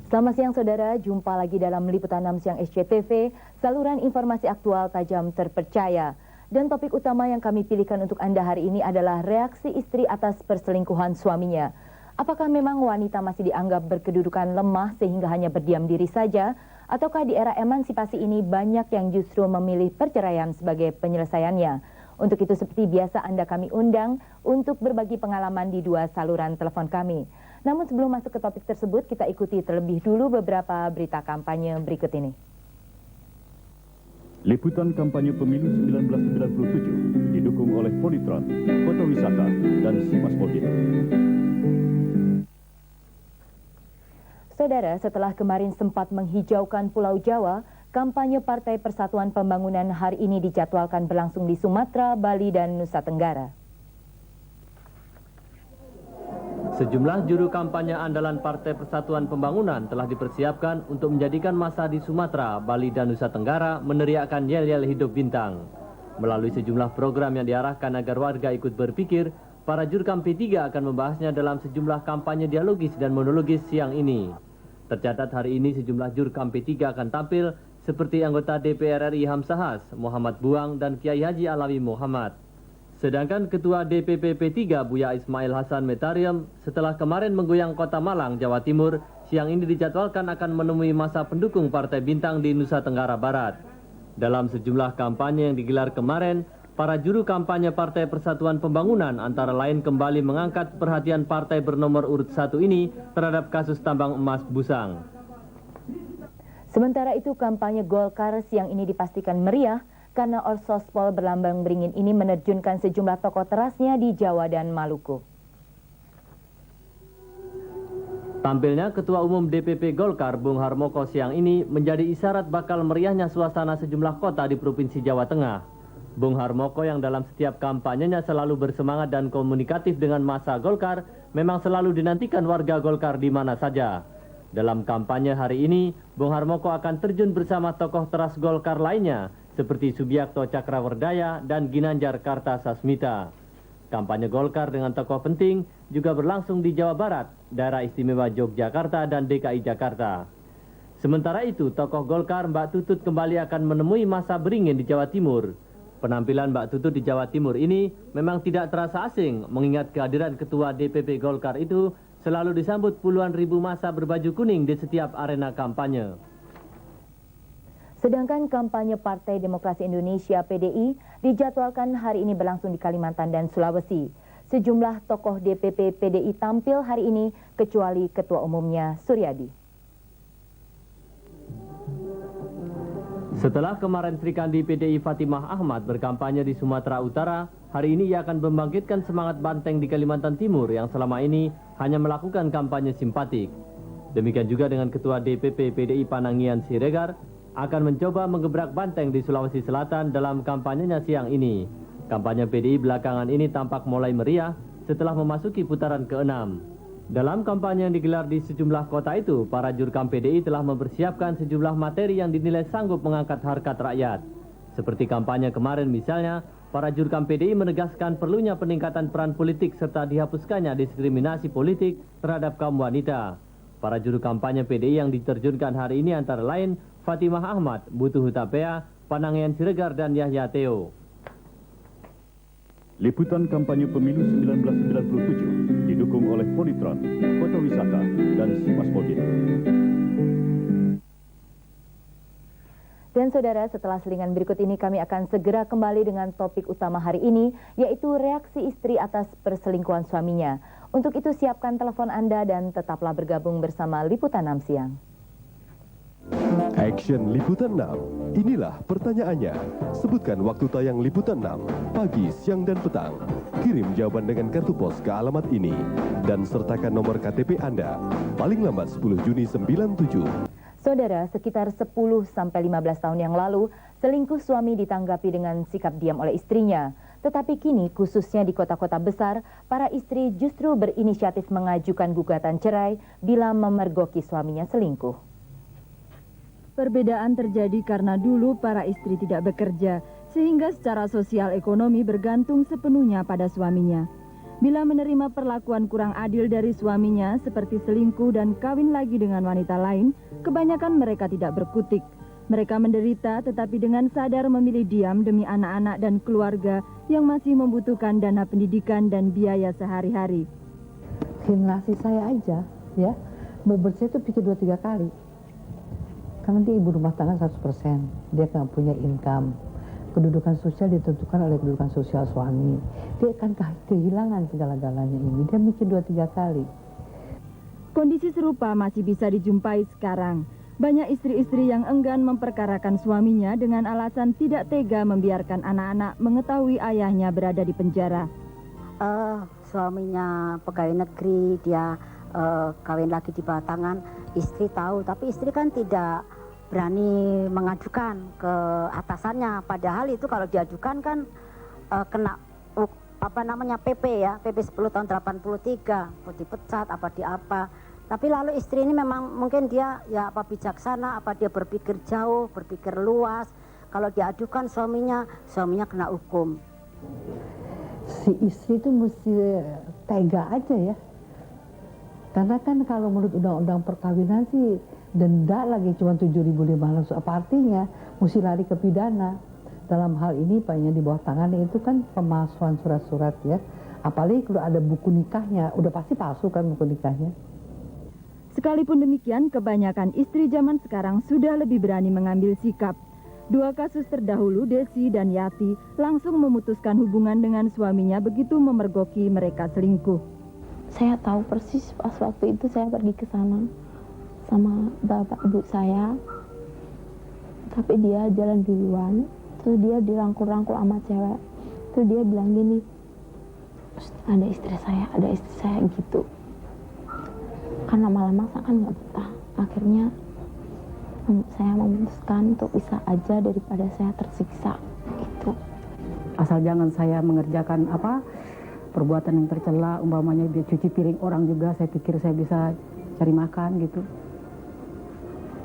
Selamat siang saudara, jumpa lagi dalam Liputan 6 Siang SCTV, saluran informasi aktual tajam terpercaya. Dan topik utama yang kami pilihkan untuk Anda hari ini adalah reaksi istri atas perselingkuhan suaminya. Apakah memang wanita masih dianggap berkedudukan lemah sehingga hanya berdiam diri saja? Ataukah di era emansipasi ini banyak yang justru memilih perceraian sebagai penyelesaiannya? Untuk itu seperti biasa kami undang untuk berbagi pengalaman di dua saluran telepon kami. Namun sebelum masuk ke topik tersebut, kita ikuti terlebih dulu beberapa berita kampanye berikut ini. Liputan kampanye pemilu 1997 didukung oleh Politron, Kota Wisata, dan Simas Mobil. Saudara, setelah kemarin sempat menghijaukan Pulau Jawa, kampanye Partai Persatuan Pembangunan hari ini dijadwalkan berlangsung di Sumatera, Bali, dan Nusa Tenggara. Sejumlah juru kampanye andalan Partai Persatuan Pembangunan telah dipersiapkan untuk menjadikan masa di Sumatera, Bali, dan Nusa Tenggara meneriakkan yel-yel hidup bintang. Melalui sejumlah program yang diarahkan agar warga ikut berpikir, para jurkam P3 akan membahasnya dalam sejumlah kampanye dialogis dan monologis siang ini. Tercatat hari ini sejumlah jurkam P3 akan tampil seperti anggota DPR RI Hamsahas, Muhammad Buang, dan Kiai Haji Alawi Muhammad. Sedangkan Ketua DPP P3 Buya Ismail Hasan Metariam setelah kemarin menggoyang Kota Malang, Jawa Timur, siang ini dijadwalkan akan menemui masa pendukung Partai Bintang di Nusa Tenggara Barat. Dalam sejumlah kampanye yang digelar kemarin, para juru kampanye Partai Persatuan Pembangunan antara lain kembali mengangkat perhatian partai bernomor urut 1 ini terhadap kasus tambang emas Busang. Sementara itu kampanye Golkar siang ini dipastikan meriah karena Orsospol berlambang beringin ini menerjunkan sejumlah tokoh terasnya di Jawa dan Maluku. Tampilnya Ketua Umum DPP Golkar Bung Harmoko siang ini menjadi isyarat bakal meriahnya suasana sejumlah kota di Provinsi Jawa Tengah. Bung Harmoko yang dalam setiap kampanyenya selalu bersemangat dan komunikatif dengan massa Golkar memang selalu dinantikan warga Golkar di mana saja. Dalam kampanye hari ini, Bung Harmoko akan terjun bersama tokoh teras Golkar lainnya seperti Subiakto Cakrawardaya dan Ginanjar Kartasasmita. Kampanye Golkar dengan tokoh penting juga berlangsung di Jawa Barat, Daerah Istimewa Yogyakarta, dan DKI Jakarta. Sementara itu, tokoh Golkar Mbak Tutut kembali akan menemui masa beringin di Jawa Timur. Penampilan Mbak Tutut di Jawa Timur ini memang tidak terasa asing, mengingat kehadiran Ketua DPP Golkar itu selalu disambut puluhan ribu massa berbaju kuning di setiap arena kampanye. Sedangkan kampanye Partai Demokrasi Indonesia PDI dijadwalkan hari ini berlangsung di Kalimantan dan Sulawesi. Sejumlah tokoh DPP PDI tampil hari ini kecuali Ketua Umumnya Suryadi. Setelah kemarin Sri Kandi PDI Fatimah Ahmad berkampanye di Sumatera Utara, hari ini ia akan membangkitkan semangat banteng di Kalimantan Timur yang selama ini hanya melakukan kampanye simpatik. Demikian juga dengan Ketua DPP PDI Panangian Siregar akan mencoba menggebrak banteng di Sulawesi Selatan dalam kampanyenya siang ini. Kampanye PDI belakangan ini tampak mulai meriah setelah memasuki putaran ke-6. Dalam kampanye yang digelar di sejumlah kota itu, para jurkam PDI telah mempersiapkan sejumlah materi yang dinilai sanggup mengangkat harkat rakyat. Seperti kampanye kemarin misalnya, para jurkam PDI menegaskan perlunya peningkatan peran politik serta dihapuskannya diskriminasi politik terhadap kaum wanita. Para juru kampanye PDI yang diterjunkan hari ini antara lain Fatimah Ahmad, Butuh Hutapea, Panangian Siregar, dan Yahya Teo. Liputan kampanye pemilu 1997 didukung oleh Politron, Kota Wisata, dan Simas Mobil. Dan saudara, setelah selingan berikut ini kami akan segera kembali dengan topik utama hari ini, yaitu reaksi istri atas perselingkuhan suaminya. Untuk itu siapkan telepon Anda dan tetaplah bergabung bersama Liputan 6 Siang. Action Liputan 6. Inilah pertanyaannya. Sebutkan waktu tayang Liputan 6, pagi, siang, dan petang. Kirim jawaban dengan kartu pos ke alamat ini. Dan sertakan nomor KTP Anda. Paling lambat 10 Juni 97. Saudara, sekitar 10-15 tahun yang lalu, selingkuh suami ditanggapi dengan sikap diam oleh istrinya. Tetapi kini, khususnya di kota-kota besar, para istri justru berinisiatif mengajukan gugatan cerai bila memergoki suaminya selingkuh. Perbedaan terjadi karena dulu para istri tidak bekerja, sehingga secara sosial ekonomi bergantung sepenuhnya pada suaminya. Bila menerima perlakuan kurang adil dari suaminya seperti selingkuh dan kawin lagi dengan wanita lain, kebanyakan mereka tidak berkutik. Mereka menderita tetapi dengan sadar memilih diam demi anak-anak dan keluarga yang masih membutuhkan dana pendidikan dan biaya sehari-hari. Generasi saya aja, ya, mau bersih itu pikir 2-3 kali. Karena dia ibu rumah tangga 100%, dia nggak punya income. Kedudukan sosial ditentukan oleh kedudukan sosial suami. Dia akan kehilangan segala-galanya ini. Dia mikir 2-3 kali. Kondisi serupa masih bisa dijumpai sekarang. Banyak istri-istri yang enggan memperkarakan suaminya dengan alasan tidak tega membiarkan anak-anak mengetahui ayahnya berada di penjara. Suaminya pegawai negeri, dia kawin lagi di bawah tangan, istri tahu, tapi istri kan tidak berani mengajukan ke atasannya. Padahal itu kalau diajukan kan kena PP ya, PP 10 tahun 83, mau dipecat apa di apa. Tapi lalu istri ini memang mungkin dia ya apa bijaksana, apa dia berpikir jauh, berpikir luas. Kalau diajukan suaminya kena hukum. Si istri itu mesti tega aja ya. Karena kan kalau menurut undang-undang perkawinan sih denda lagi cuma 7.500. Apa artinya? Mesti lari ke pidana. Dalam hal ini Pak yang di bawah tangannya itu kan pemalsuan surat-surat ya. Apalagi kalau ada buku nikahnya, udah pasti palsu kan buku nikahnya. Sekalipun demikian, kebanyakan istri zaman sekarang sudah lebih berani mengambil sikap. 2 kasus terdahulu, Desi dan Yati, langsung memutuskan hubungan dengan suaminya begitu memergoki mereka selingkuh. Saya tahu persis pas waktu itu saya pergi ke sana sama bapak ibu saya, tapi dia jalan duluan, terus dia dirangkul-rangkul sama cewek, terus dia bilang gini, ada istri saya gitu. Karena lama-lama saya kan nggak betah, akhirnya saya memutuskan untuk bisa aja daripada saya tersiksa gitu. Asal jangan saya mengerjakan perbuatan yang tercela, umpamanya dia cuci piring orang juga, saya pikir saya bisa cari makan gitu.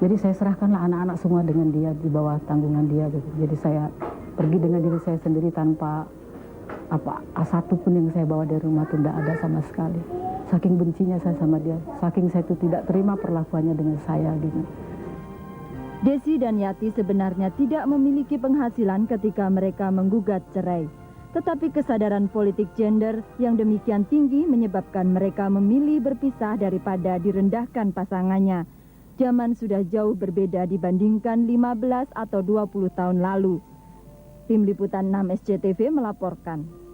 Jadi saya serahkanlah anak-anak semua dengan dia, di bawah tanggungan dia gitu. Jadi saya pergi dengan diri saya sendiri tanpa satu pun yang saya bawa dari rumah itu tidak ada sama sekali. Saking bencinya saya sama dia, saking saya itu tidak terima perlakuannya dengan saya gitu. Desi dan Yati sebenarnya tidak memiliki penghasilan ketika mereka menggugat cerai. Tetapi kesadaran politik gender yang demikian tinggi menyebabkan mereka memilih berpisah daripada direndahkan pasangannya. Zaman sudah jauh berbeda dibandingkan 15 atau 20 tahun lalu. Tim Liputan 6 SCTV melaporkan.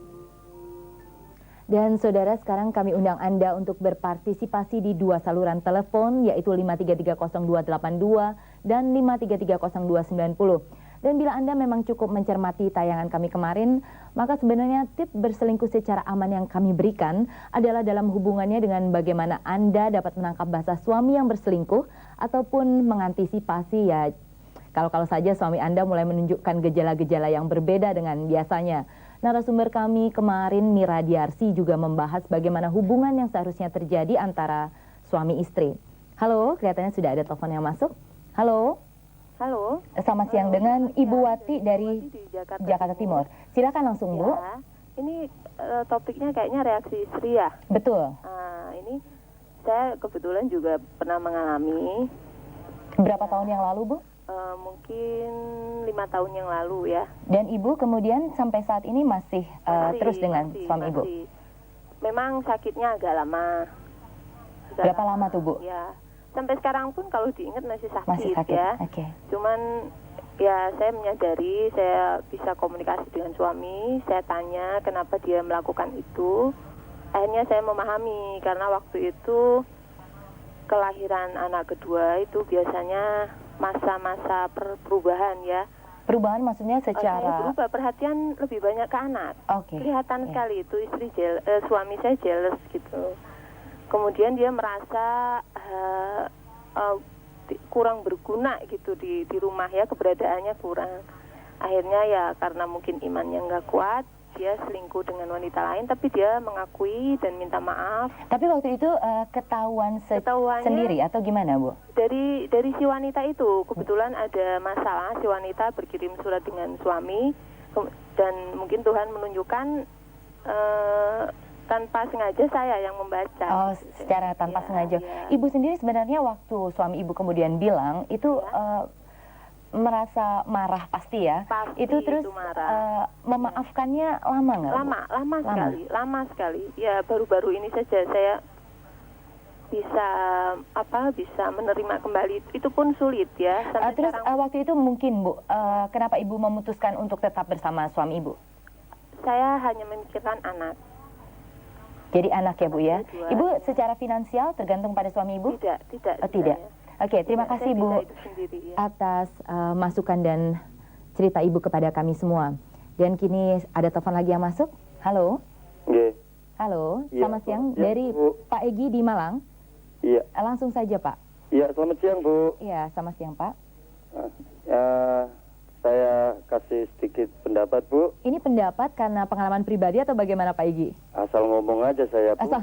Dan saudara, sekarang kami undang Anda untuk berpartisipasi di 2 saluran telepon, yaitu 5330282 dan 5330290. Dan bila Anda memang cukup mencermati tayangan kami kemarin, maka sebenarnya tips berselingkuh secara aman yang kami berikan adalah dalam hubungannya dengan bagaimana Anda dapat menangkap bahasa suami yang berselingkuh ataupun mengantisipasi ya kalau saja suami Anda mulai menunjukkan gejala-gejala yang berbeda dengan biasanya. Narasumber kami kemarin, Mira Diarsi, juga membahas bagaimana hubungan yang seharusnya terjadi antara suami istri. Halo, kelihatannya sudah ada telepon yang masuk. Halo. Halo. Selamat siang dengan Ibu Wati dari Jakarta Timur. Silakan langsung, Bu. Ya, ini topiknya kayaknya reaksi istri ya. Betul. Ini saya kebetulan juga pernah mengalami. Berapa tahun yang lalu, Bu? Mungkin 5 tahun yang lalu ya. Dan Ibu kemudian sampai saat ini masih terus dengan suami Ibu? Memang sakitnya agak lama. Berapa lama tuh, Bu? Ya, sampai sekarang pun kalau diingat masih sakit ya. ya. Okay. Cuman ya saya menyadari, saya bisa komunikasi dengan suami, saya tanya kenapa dia melakukan itu. Akhirnya saya memahami karena waktu itu kelahiran anak kedua itu biasanya masa-masa perubahan ya. Perubahan maksudnya secara berubah, perhatian lebih banyak ke anak. Kelihatan sekali itu suami saya jealous gitu. Kemudian dia merasa kurang berguna gitu di rumah ya, keberadaannya kurang. Akhirnya ya karena mungkin imannya nggak kuat, dia selingkuh dengan wanita lain, tapi dia mengakui dan minta maaf. Tapi waktu itu ketahuan sendiri atau gimana, Bu? Dari si wanita itu, kebetulan ada masalah, si wanita berkirim surat dengan suami, dan mungkin Tuhan menunjukkan tanpa sengaja saya yang membaca. Oh, secara tanpa Ya, sengaja. ya. Ibu sendiri sebenarnya waktu suami ibu kemudian bilang itu merasa marah pasti ya. Pasti itu terus itu marah. memaafkannya lama nggak? Bu? Lama sekali. Ya baru-baru ini saja saya bisa menerima kembali. Itu pun sulit ya. Sampai Terus sekarang waktu itu mungkin Bu, kenapa ibu memutuskan untuk tetap bersama suami ibu? saya hanya memikirkan anak. Jadi anak ya Bu ya. Dua. Ibu secara finansial tergantung pada suami ibu? Tidak. Oh, tidak. Oke, terima Tidak, kasih saya Bu bisa hidup sendiri, ya. atas masukan dan cerita ibu kepada kami semua. Dan kini ada telepon lagi yang masuk. Halo. Nggih. Halo, Iya, selamat siang. selamat siang, Dari Bu. Pak Egi di Malang. Iya. Langsung saja Pak. Iya, selamat siang, Bu. Iya, selamat siang Pak. Saya kasih sedikit pendapat, Bu. Ini pendapat karena pengalaman pribadi atau bagaimana Pak Egi? Asal ngomong aja saya, Bu. Asal